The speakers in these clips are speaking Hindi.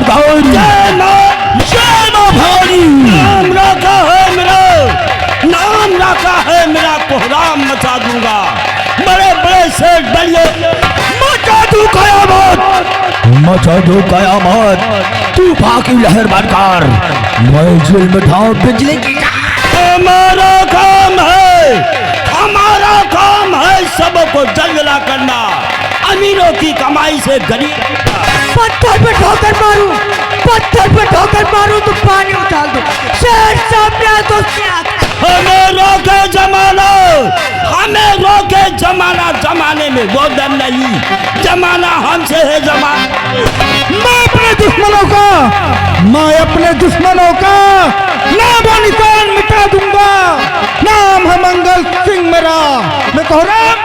सरदार जय मां भवानी। नाम रखा है मेरा कोहराम मचा दूंगा। बड़े बड़े शेर बलिए मचा दू कयामत। तूफान की लहर बनकर मैं जेल में ढाऊं बिजली की। हमारा काम है सबको जंगला करना, अमीरों की कमाई से गरीब। पत्थर पे ठोकर मारूं तो पानी उछाल दूं। शेर सामने तो हमें रोके जमाना, जमाने में वो दम नहीं, जमाना हमसे है। मैं अपने दुश्मनों का नाम और निशान मिटा दूंगा। नाम है मंगल सिंह मेरा। मैं कोहराम।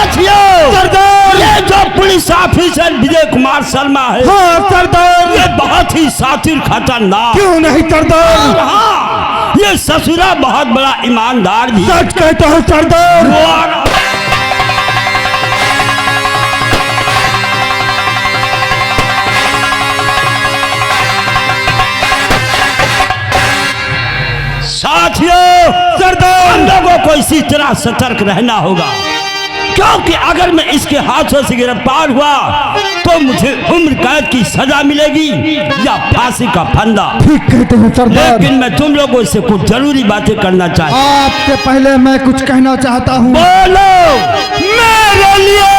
सरदार, ये जो पुलिस ऑफिसर विजय कुमार शर्मा है, हाँ सरदार, ये बहुत ही सातिर खतरनाक। क्यों नहीं सरदार? हाँ, ये ससुरा बहुत बड़ा ईमानदार भी। सच कहता है सरदार। साथियों, सरदार, हम लोगों को इसी तरह सतर्क रहना होगा, क्योंकि अगर मैं इसके हाथों से गिरफ्तार हुआ तो मुझे उम्र कैद की सजा मिलेगी या फांसी का फंदा। ठीक कहते हैं सरदार। लेकिन मैं तुम लोगों से कुछ जरूरी बातें करना चाहता हूँ। आपसे पहले मैं कुछ कहना चाहता हूँ। बोलो। मेरे लिए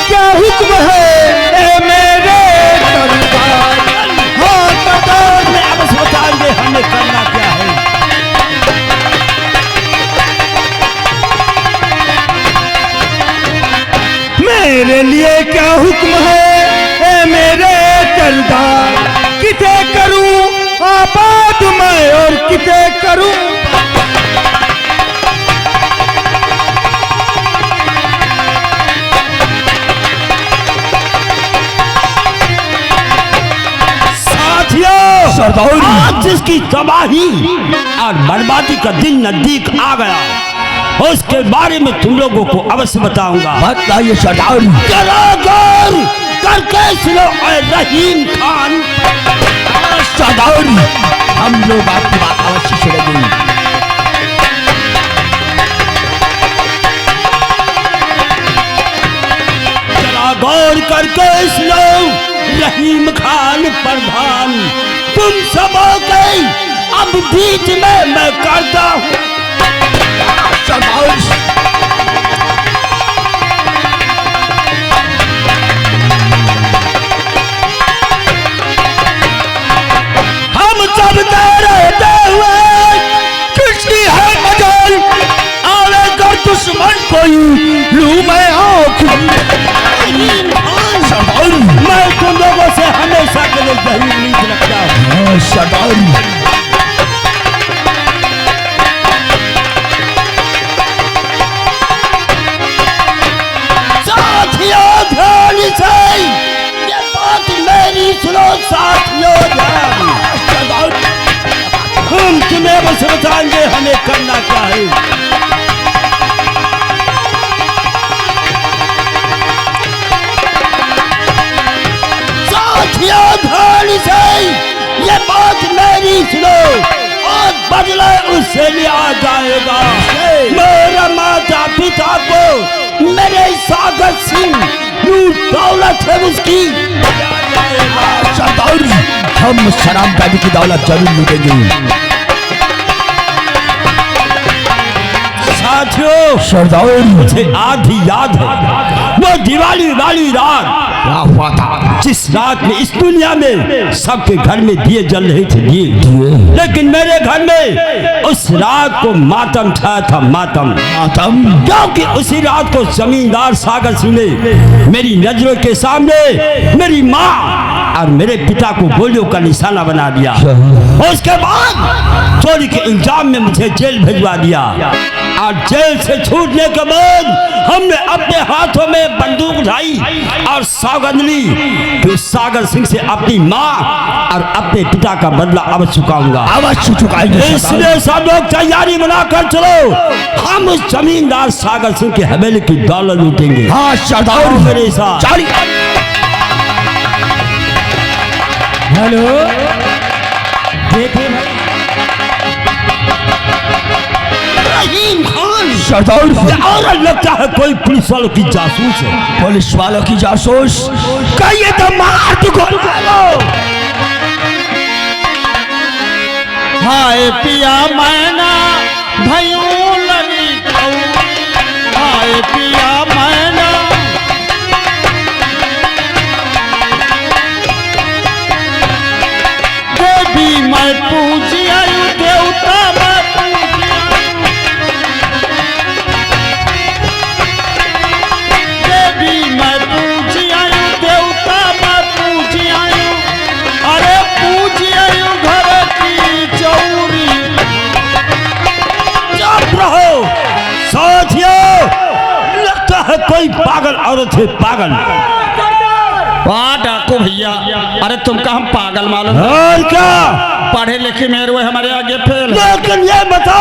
क्या हुक्म है ए मेरे सरदार? हाँ सरदार, मैं अब बताएंगे हमें करना क्या है। मेरे लिए क्या हुक्म है ए मेरे सरदार? किसे करूं आबाद मैं और किसे करूं? साथियों, सरदार, आज जिसकी तबाही और बर्बादी का दिन नजदीक आ गया, उसके बारे में तुम लोगों को अवश्य बताऊंगा। बताइए सरदार। जरा गौर करके सुनो रहीम खान। सरदार, हम लोग आपकी बात अवश्य सुनेंगे। जरा गौर करके सुनो रहीम खान प्रधान, तुम सबों के अब बीच में मैं करता हूँ। हम सब रहते हुए किसकी है मजाल, आवेगा दुश्मन कोई लू मैं आँख। मैं तुम लोगों से हमेशा के लिए गहरी उम्मीद रखता हूँ। सरदार, ये बात मेरी सुनो साथियों, हम तुम्हें बस बताएंगे हमें करना क्या है। साथियों, ध्यान से ये बात मेरी सुनो और बदला उससे लिया जाएगा। मेरा माता पिता को मेरे सागर सिंह दौलत है उसकी। सरदार, हम शराब दादी की दौलत जरूर लूटेंगे। साथियों, सरदार, मुझे आज भी याद है वो दिवाली वाली रात क्या हुआ था, जिस रात में इस दुनिया में सबके घर में दिए जल रहे थे। लेकिन मेरे घर में उस रात को मातम छाया था। मातम, क्योंकि उसी रात को जमींदार सागर सिंह ने मेरी नजरों के सामने मेरी माँ और मेरे पिता को गोलियों का निशाना बना दिया। उसके बाद चोरी के इल्जाम में मुझे जेल भिजवा दिया और जेल से छूटने के बाद हमने अपने हाथों में बंदूक उठाई और सौगंध ली कि सागर सिंह से अपनी माँ और अपने पिता का बदला अवश्य चुकाऊंगा। अवश्य चुकाएंगे। इसलिए सब लोग तैयारी बनाकर चलो, हम उस जमींदार सागर सिंह की हवेली की दौलत लूटेंगे। हाँ सरदार, मेरे साथ हेलो, देखिए रहीम खान सरदार, और लगता है कोई पुलिस वालों की जासूस है। पुलिस वालों की जासूस। कहिए तो मार तुझको। हाय पिया मैना भयूं लगी कौड़ी, हाय पिया मैना। देवी मैं पूजी आयु, देवता मैं पूजी आयु, देवी मैं पूजी आयु, देवता मैं पूजी आयु, अरे पूजी आयु घर की चौरी। चुप रहो साथियों, लगता है कोई पागल औरत है, पागल। वाह डाकू भैया, अरे तुमका हम पागल मालूम? और क्या? पढ़े लिखे मेरे वो हमारे आगे फेल। लेकिन ये बता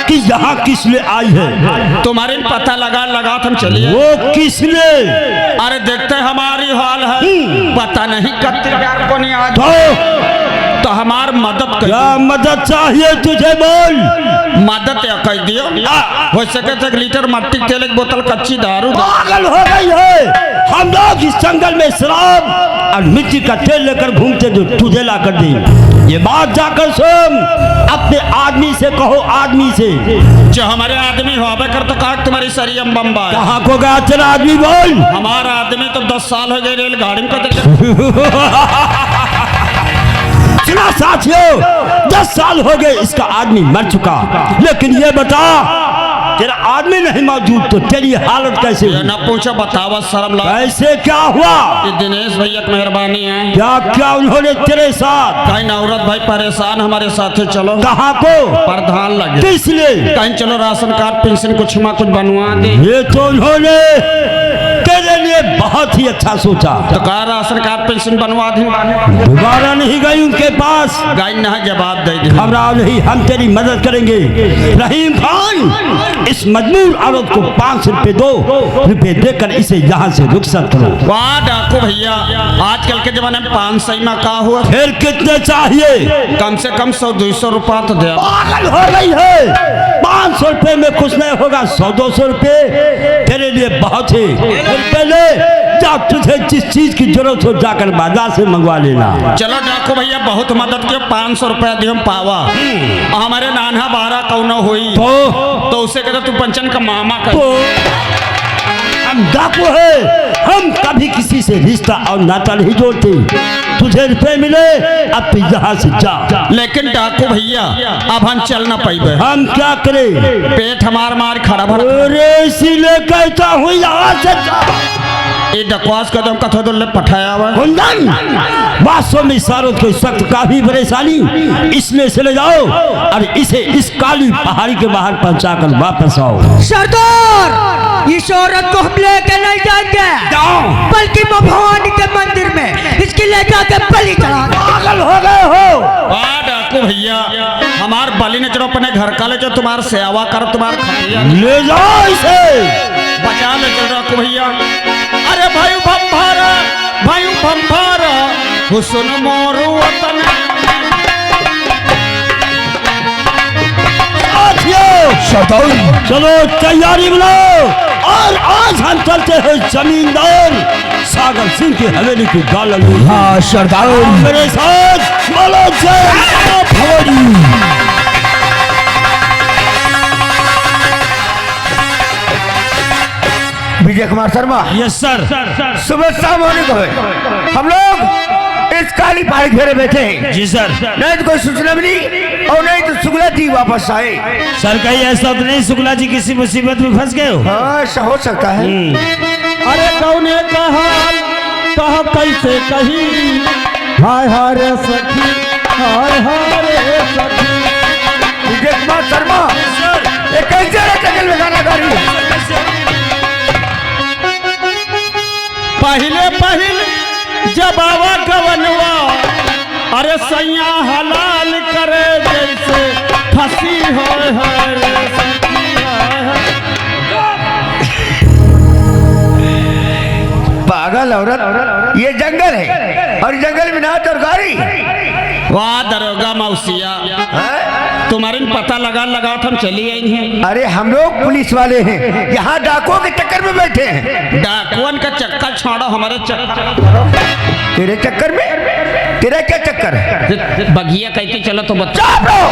कि यहाँ किस लिए आई है? तुम्हारे पता लगा हम चलिए। वो किस लिए? अरे देखते हमारी हाल है, पता नहीं कब को नहीं आ तो हमार मदद कर। क्या मदद चाहिए तुझे, बोल। मदद या कह दियो, हो सके तो 1 लीटर मट्टी तेल, 1 बोतल कच्ची दारू। पागल हो गई है। हम लोग इस जंगल में शराब और मिट्टी का तेल लेकर घूमते, जो तुझे ला कर दी। ये बात जाकर सुन, अपने आदमी से कहो, आदमी से। जो हमारे आदमी हो कर तो कहा तुम्हारी सरियम बम्बा। कहाँ को गया तेरा आदमी, बोल। हमारा आदमी तो 10 साल हो गए रेलगाड़ी में। सुना साथियों, 10 साल हो गए इसका आदमी मर चुका, लेकिन ये बता तेरा आदमी नहीं मौजूद तो तेरी हालत कैसे हुई? न पूछो, बतावा शर्म ला। कैसे क्या हुआ? ये दिनेश भैया की मेहरबानी है। क्या क्या उन्होंने तेरे साथ? कहीं नौरत भाई परेशान, हमारे साथ चलो। कहाँ को? प्रधान लगे। किस लिए? कहीं चलो राशन कार्ड पेंशन कुछ बनवा दे। ये तो उन्होंने तेरे लिए बहुत ही अच्छा सोचा। तो कहा राशन कार्ड पेंशन बनवा दी। दोबारा नहीं गई उनके पास, गाय न जवाब दे दी। घबराओ नहीं, हम तेरी मदद करेंगे। रहीम खान, इस मजबूर औरत को 500 रुपए दो, रुपए देकर इसे यहाँ से रुखसत करो। वाह डाकू भैया, आजकल के जमाने में 500 में का हुआ? फिर कितने चाहिए? कम से कम 100-200 रुपया तो दे। पागल हो गई है, 500 रुपए में कुछ नहीं होगा। 100-200 रुपए तेरे लिए बहुत है। पहले जा, तुझे जिस चीज की जरूरत हो जाकर बाजार से मंगवा लेना। चलो डाकू भैया, बहुत मदद किया, 500 रुपया दे हम पावा। हमारे नाना 12 कौन हुई तो उसे कहते तू पंचन का मामा कर। तो हम डाकू है, हम कभी किसी से रिश्ता और नाता नहीं जोड़ते। तुझे रुपए मिले, अब तू यहाँ से जा। लेकिन डाकू भैया, अब हम चल ना पाइबे। हम क्या करें? पेट हमार मार खड़ा भर। अरे इसीलिए कहता हूँ यहाँ से जा। ये डकवास कदम कथो तो ले पठाया हुआ। कुंदन, वास्तव में सारों को इस वक्त काफी परेशानी, इसलिए चले जाओ और इसे इस काली पहाड़ी के बाहर पहुंचाकर वापस आओ। सरदार, इस औरत को हम लेके नहीं जाएंगे, बल्कि भवानी के मंदिर में इसकी ले जाके बलि चढ़ा। पागल हो गए हो? वाह डाकू भैया, हमार बलि ने चलो अपने घर का ले जो तुम्हारा सेवा कर, तुम्हारा खटिया ले जाओ इसे, बचा ले चल डाकू भैया। अरे भाई भंभारा हुस्न मोरू वतन। चलो तैयारी बनाओ और आज हम चलते हैं जमींदार सागर सिंह की हवेली की गालन में। हाँ सरदार, मेरे साथ बोलो जय भवानी। Vijay Kumar Sharma, yes sir. सुबह शाम होने को है, हम लोग इस काली पहाड़ी घेरे बैठे हैं। जी सर। नहीं तो कोई सूचना मिली और नहीं तो शुक्ला जी वापस आए। सर कहीं ऐसा तो नहीं शुक्ला जी किसी मुसीबत में फंस गए हो? हाँ, ऐसा हो सकता है। अरे कौने कहा कैसे कही, हाय हाय रे सखी, हाय हाय रे सखी। विजय कुमार शर्मा, ये कैसे जंगल में गाना गा रही है? पहले जब आवा गवनवा, अरे सैया हलाल करे जैसे फंसी हो रे सखी। पागल पागल औरत, ये जंगल है और जंगल में नाच और गाड़ी। वाह दरोगा मौसिया, हैं? तुम्हारे पता लगा लगा हम चली आई हैं। अरे हम लोग पुलिस वाले हैं, यहाँ डाकुओं के चक्कर में बैठे हैं। डाकुअन का चक्कर छोड़ो, हमारे चक्कर। तेरे चक्कर में? तेरा क्या चक्कर है? बगिया कहती चलो तो बच्चा। चुप रहो।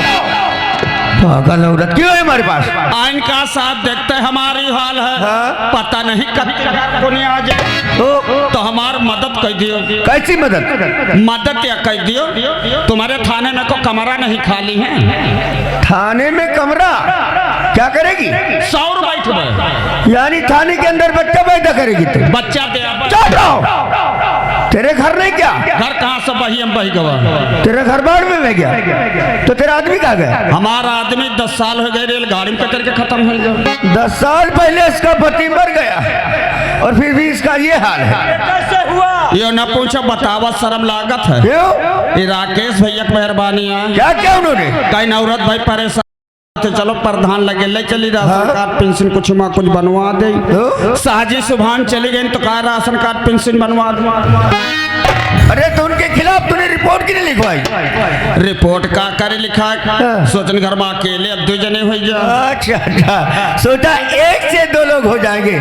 पागल औरत क्यों है हमारे पास? आइन का साथ देखते हमारी हाल है। हाँ? पता नहीं कब कोने आ जाए तो हमार मदद कर दियो। कैसी मदद? मदद या कर दियो, तुम्हारे थाने में को कमरा नहीं खाली है। थाने में कमरा क्या करेगी? 100 रुपए यानी थाने के अंदर बच्चा पैदा करेगी तू? बच्चा दे। चुप रहो। तेरे घर नहीं क्या? घर कहाँ से बही हम बही गवा। तेरा घर बाढ़ में बह गया तो तेरा आदमी कहाँ गया? हमारा आदमी 10 साल हो गए रेलगाड़ी में करके खत्म हो गया। 10 साल पहले इसका पति मर गया और फिर भी इसका ये हाल है। कैसे हुआ? ये न पूछो, बतावा शर्म लागत है। क्यों? ये राकेश भैया की मेहरबानी है। क्या क्या उन्होंने? कई नौरत भाई परेशान थे, चलो प्रधान लगे ले चली राशन कार्ड पेंशन कुछ माँ कुछ बनवा दे। साजी सुभान चली गई तो कहा राशन कार्ड पेंशन बनवा दो। अरे तो उनके खिलाफ तूने रिपोर्ट क्यों नहीं लिखवाई? रिपोर्ट का करे लिखा है, सोचन घर में अकेले अब 2 जने हो जा। अच्छा अच्छा, सोचा 1 से 2 लोग हो जाएंगे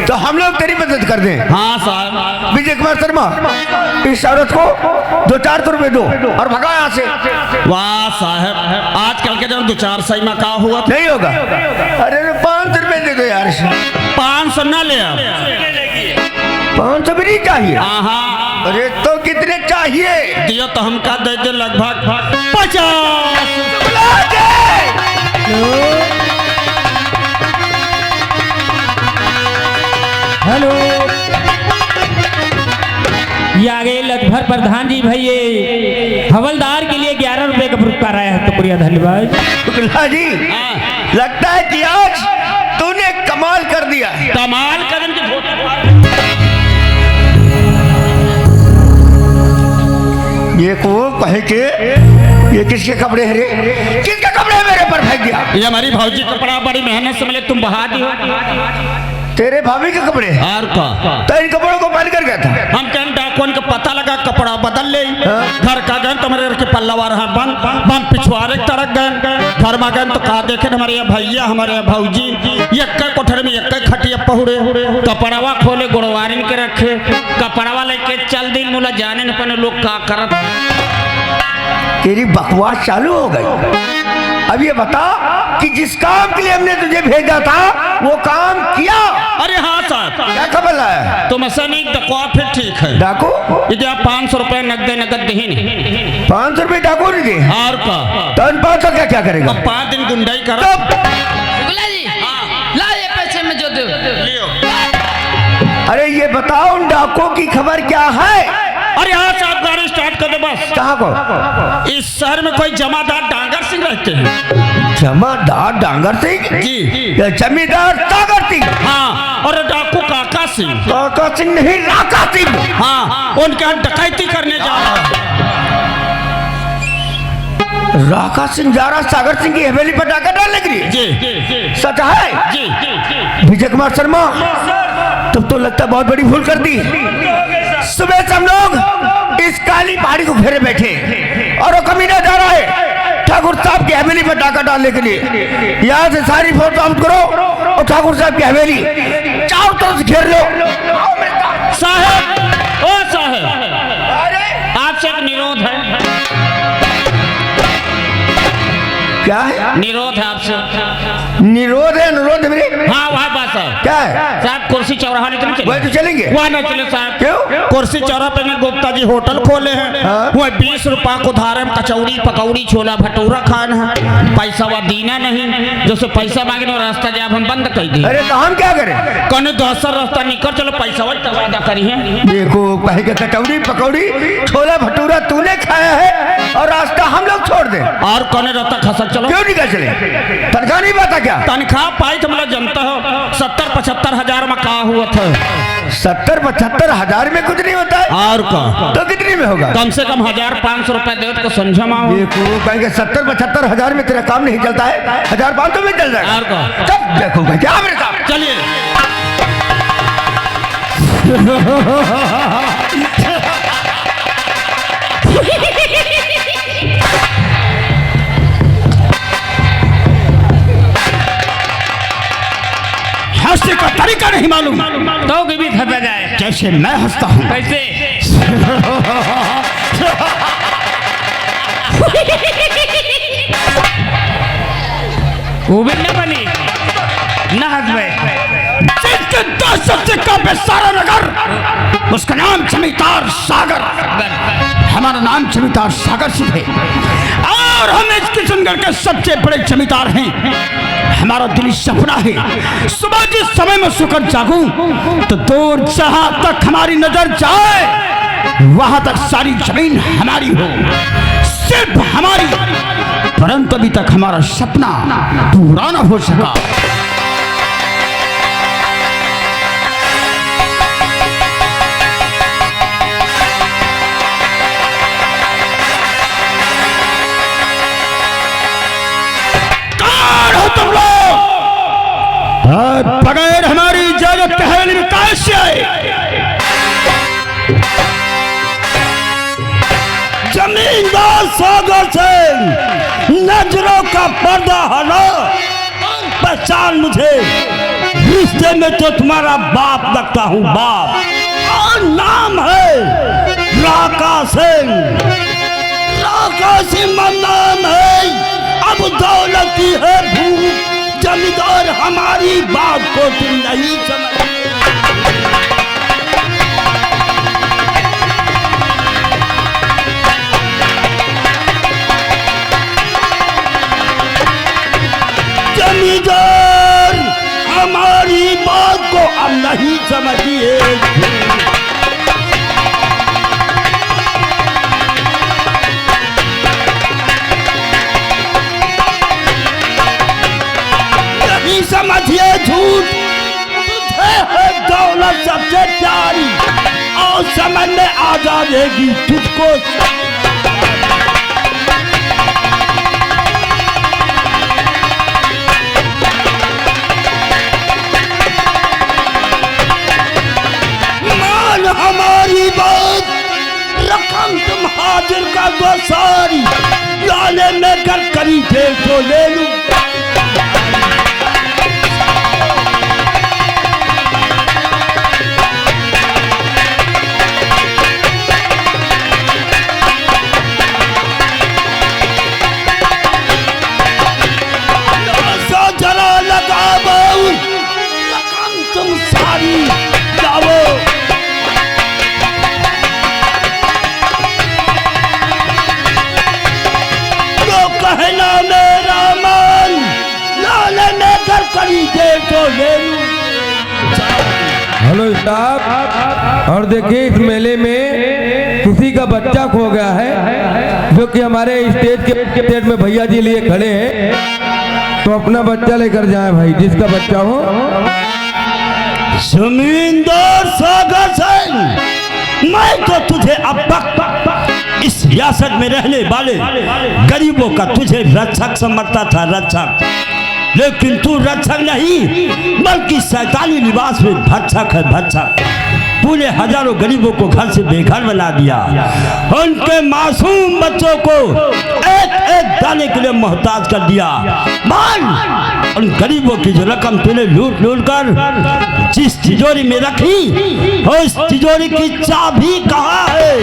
तो हम लोग तेरी मदद कर दें। हाँ साहब। विजय कुमार शर्मा, इस औरत को 2-4 रुपए दो और भगा यहाँ से। वाह साहब, आजकल के जब 2-4 सही में का हुआ नहीं होगा। अरे 500 रुपए दे दो यार। 500 न ले। 500 भी नहीं चाहिए? हाँ। अरे तो कितने चाहिए? दियो तो हमका दे दे लगभग 50। हेलो, ये आ गए लगभग प्रधान जी भैया। हवलदार के लिए 11 रुपए का पुरस्कार आया है, तो बढ़िया धन्यवाद। शुक्ला जी, लगता है कि आज तूने कमाल कर दिया। कमाल कदम की ये को कहे के ये किसके कपड़े हैं रे? किसके कपड़े मेरे पर फेंक दिया? ये हमारी भौजी कपड़ा बड़ी मेहनत से मिले, तुम बहा दी हो। तेरे भाभी के कपड़े? और का तो इन कपड़ों को पहन कर गया था। हम कहें डाकुन का पता लगा, कपड़ा बदल ले। घर का गए तो मेरे घर के पल्लवा रहा बन पिछवाड़े तड़क गए। घर में गए तो कहा देखे हमारे यहाँ भैया हमारे यहाँ भौजी एक कोठर में एक खटिया पहुड़े, कपड़वा खोले गुड़वारिन के रखे, कपड़वा लेके चल दी मुला जाने न पने लोग का करत। तेरी बकवास चालू हो गई। अब ये बता कि जिस काम के लिए हमने तुझे भेजा था वो काम किया? अरे हाँ साहब। क्या खबर लाया? तुम ऐसा नहीं डकवा फिर ठीक है। डाकू? यदि आप 500 रुपए नकद दही नहीं। 500 रुपए डाकू नहीं दिए? और का तो इन 500 क्या क्या करेगा? अब 5 दिन गुंडाई कर। शुक्ला जी, ला ये पैसे में जो दो। अरे ये बताओ उन डाकुओं की खबर क्या है? अरे हाँ साहब, गाड़ी स्टार्ट कर दे बस। कहाँ को? इस शहर में कोई जमादार डांगर सिंह रहते हैं। जमादार डांगर सिंह? जी। या जमींदार सागर सिंह? हाँ, और डाकू काका सिंह। काका सिंह नहीं, राका सिंह। हाँ, उनके यहाँ डकैती करने जा रहा है। राका सिंह जा रहा सागर सिंह की हवेली पर डाका डालने के लिए? जी। सच है? जी। विजय कुमार शर्मा, तब तो लगता है बहुत बड़ी भूल कर दी। सुबह से हम लोग इस काली पहाड़ी को घेरे बैठे और वो कमीना जा रहा है ठाकुर साहब की हवेली पर डाका डालने के लिए। यहाँ से सारी फोर्स आउट करो और ठाकुर साहब की हवेली चारों तरफ से घेर लो। साहब, ओ साहब, आपसे एक निरोध है। क्या है? निरोध है आपसे। निरोध है? अनुरोध है मेरे? हाँ वहाँ बात है। क्या है? साहब कुर्सी चौराहा नहीं चले। वही तो चलेंगे। वहाँ नहीं चले साहब। क्यों? कुर्सी चौराहा पे में गुप्ता जी होटल खोले हैं। हाँ? वह 20 रुपया को धारे में कचौड़ी पकौड़ी छोला भटूरा खाना है। पैसा वह दीना नहीं, जैसे पैसा मांगे ना रास्ता जब हम बंद कर दी। अरे तो हम क्या करें? कौन दूसरा रास्ता निकल चलो, पैसा वही तो वादा करी है। देखो कहे के कचौड़ी पकौड़ी छोला भटूरा तूने खाया है और रास्ता हम लोग छोड़ दे। और कौन रास्ता खसक चलो। क्यों निकल चले? तनख्वाह नहीं पाता क्या? तनख्वाह पाई तो मतलब जनता हो 70-75 हजार में का हुआ था। 70-75 हजार में कुछ नहीं होता है। और का तो कितने में होगा? कम से कम 1500 रुपए दे तो समझा माओ। देखो कहेंगे 70-75 हजार में तेरा काम नहीं चलता है, 1500 में चल जाएगा। और का तब देखो क्या मेरे साथ। चलिए। हंसने का तरीका नहीं मालूम तो भी हंसा जाए जैसे मैं हंसता हूँ। कैसे? वो भी न बनी न हंसबे। जिसके दो सबसे काफी सारा नगर, उसका नाम जमींदार सागर, हमारा नाम जमींदार सागर सिंह है और हम इस किशनगढ़ के सबसे बड़े जमींदार हैं। हमारा दिली सपना है सुबह जिस समय में सोकर जागूं तो दूर जहां तक हमारी नजर जाए वहां तक सारी जमीन हमारी हो, सिर्फ हमारी। परंतु अभी तक हमारा सपना पूरा न हो सका। तुम लोग बगैर हमारी इजाजत के हवेली में कैसे आए? जमींदार सागर सिंह, नजरों का पर्दा हटा, पहचान मुझे। रिश्ते में तो तुम्हारा बाप लगता हूँ, बाप, और नाम है राका सिंह। राका सिंह नाम है। अब दौलत की है भूख, जमींदार हमारी बात को तुम नहीं समझ। जमींदार हमारी बात को अब नहीं समझिए। समझिए झूठ, तुझे है दौलत सबसे प्यारी और समझ में आ जाएगी तुझको। मान हमारी बात, रकम तुम हाजिर कर दो सारी, लाने में कर करी थे तो ले लूं। हेलो स्टाफ, और देखिए इस मेले में किसी का बच्चा खो गया है जो कि हमारे स्टेज के स्टेज में भैया जी लिए खड़े हैं, तो अपना बच्चा लेकर जाएं भाई, जिसका बच्चा हो। जमींदार सागर सिंह, मैं तो तुझे अब तक इस रियासत में रहने वाले गरीबों का तुझे रक्षक समझता था, रक्षक। लेकिन तू रक्षक नहीं बल्कि शैतानी लिबास में भक्षक है, भक्षक। तूने हजारों गरीबों को घर से बेघर बना दिया, उनके मासूम बच्चों को एक एक दाने के लिए मोहताज कर दिया। मान उन गरीबों की जो रकम तूने लूट लूट कर जिस तिजोरी में रखी, उस तिजोरी की चाबी कहाँ है?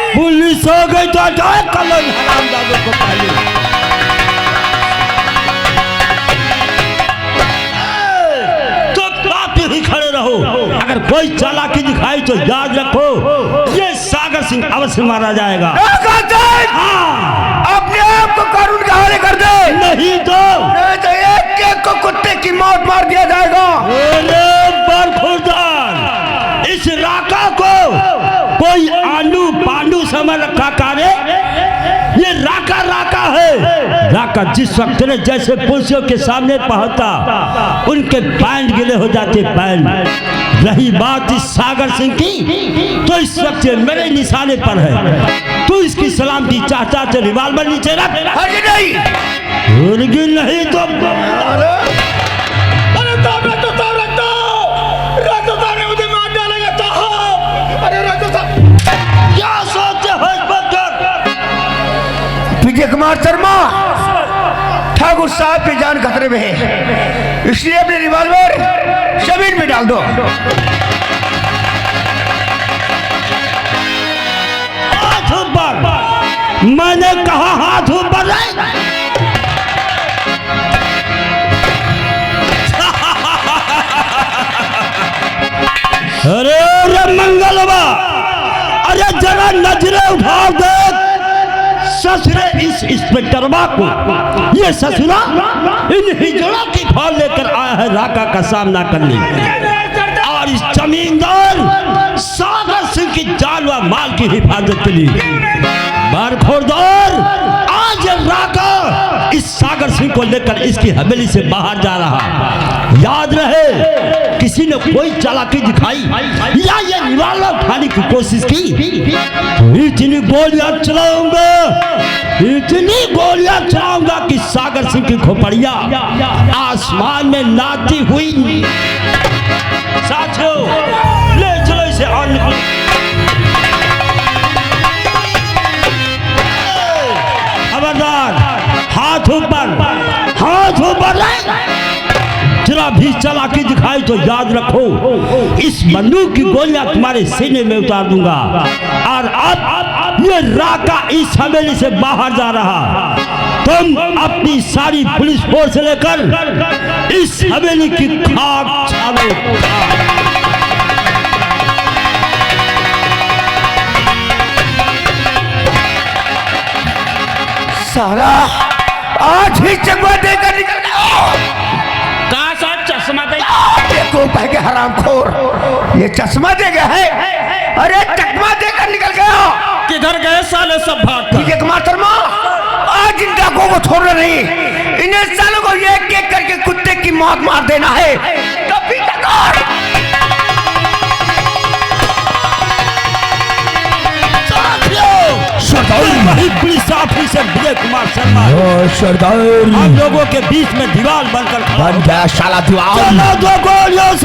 पुलिस हो गई तो जाए कल हरामजादों को पहले। ही खड़े रहो, अगर कोई चालाकी दिखाई तो याद रखो ये सागर सिंह अवश्य मारा जाएगा। हाँ। अपने आप को कानून के हवाले कर दे, नहीं तो एक एक को कुत्ते की मौत मार दिया जाएगा। बरखुरदार, इस राका को कोई आंडू पांडू समझ रखा कारे, ये राका राका है। राका जिस वक्त तेरे जैसे पुलिसों के सामने पहुंचता उनके पैंट गिले हो जाते, पैंट। रही बात इस सागर सिंह की, तो इस वक्त मेरे निशाने पर है। तू इसकी सलामती चाहता तो रिवाल्वर नीचे रख। नहीं नहीं तो कुमार शर्मा, ठाकुर साहब की जान खतरे में है, इसलिए अपने रिवॉल्वर जमीन में डाल दो। हाथ ऊपर, मैंने कहा हाथ ऊपर है। अरे अरे मंगलवा, अरे जरा नजरें उठा दे ससुरे इस इंस्पेक्टरवा को। ये ससुरा इन हिजड़ों की फौज लेकर आया है राका का सामना करने, और इस जमींदार सागर सिंह की जान व माल की हिफाजत के लिए। बरखोरदार, आज राका इस सागर सिंह को लेकर इसकी हवेली से बाहर जा रहा। याद रहे, किसी ने कोई चालाकी दिखाई या ये निवाला उठाने की कोशिश की, इतनी गोलियां चलाऊंगा, इतनी गोलियां चलाऊंगा कि सागर सिंह की खोपड़िया आसमान में नाचती हुई। साथियों, ले चलो इसे और निकलो। खबरदार, हाथ ऊपर, हाथ ऊपर। जरा भी चालाकी दिखाई तो याद रखो, इस बंदूक की गोलियां तुम्हारे सीने में उतार दूंगा। और अब ये राका इस हवेली से बाहर जा रहा, तुम अपनी सारी पुलिस फोर्स लेकर इस हवेली की खाक छानो। सारा आज ही चकवा देकर निकल गया। कहाँ साहब चश्मा दे? देखो कह के हरामखोर, ये चश्मा दे गया है। अरे चकमा देकर निकल गया। किधर गए साले सब भाग ठीक है कुमार शर्मा, आज इन डाकुओं को छोड़ना नहीं, इन्हें सालों को एक एक करके कुत्ते की मौत मार देना है। कभी तक वही पुलिस ऑफिसर विजय कुमार शर्मा सरदार हम लोगों के बीच में दीवार बनकर बन गया साला दीवार। चलो दो गोलियों